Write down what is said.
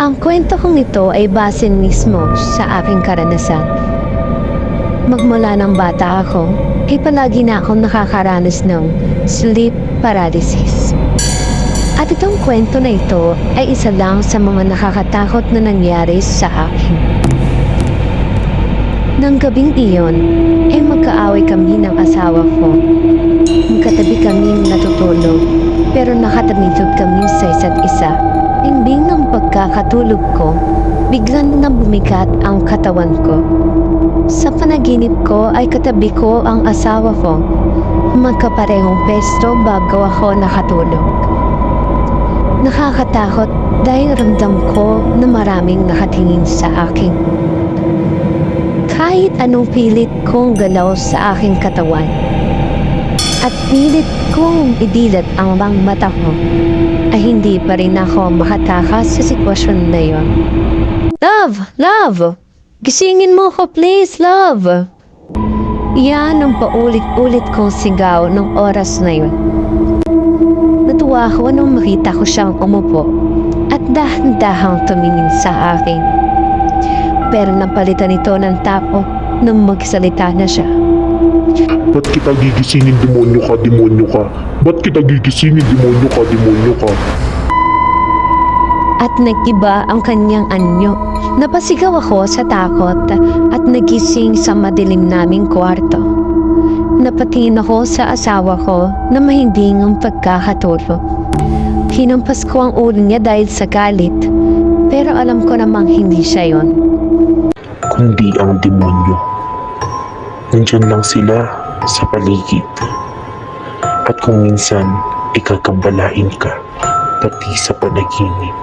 Ang kwento kong ito ay base mismo sa aking karanasan. Magmula ng bata ako, ay palagi na akong nakakaranas ng sleep paralysis. At itong kwento na ito ay isa lang sa mga nakakatakot na nangyari sa akin. Nang gabing iyon, ay magkaaway kami ng asawa ko. Magkatabi kaming natutulog, pero nakatalikod kami sa isa't isa. Hindi ng pagkakatulog ko, biglang nang bumigat ang katawan ko. Sa panaginip ko ay katabi ko ang asawa ko. Magkaparehong pesto bago ako nakatulog. Nakakatakot dahil ramdam ko na maraming nakatingin sa akin. Kahit anong pilit kong galaw sa aking katawan at pilit kong idilat ang mga mata ko, ay hindi pa rin ako makatakas sa sitwasyon na yon. Love! Love! Gisingin mo ko please, love! Yan ang paulit-ulit kong sigaw ng oras na yun. Natuwa ako nung makita ko siyang umupo at dahan-dahang tumingin sa akin. Pero napalitan ito ng tapo nung magsalita na siya. Ba't kita gigisingin, demonyo ka, demonyo ka? Ba't kita gigisingin, demonyo ka, demonyo ka? At nag-iba ang kanyang anyo. Napasigaw ako sa takot at nagising sa madilim naming kwarto. Napatingin ako sa asawa ko na mahinding ang pagkakatulog. Hinampas ko ang ulo niya dahil sa galit, pero alam ko namang hindi siya yon. Kundi ang demonyo. Nandyan lang sila sa paligid. At kung minsan, ikakabalain ka, pati sa panaginip.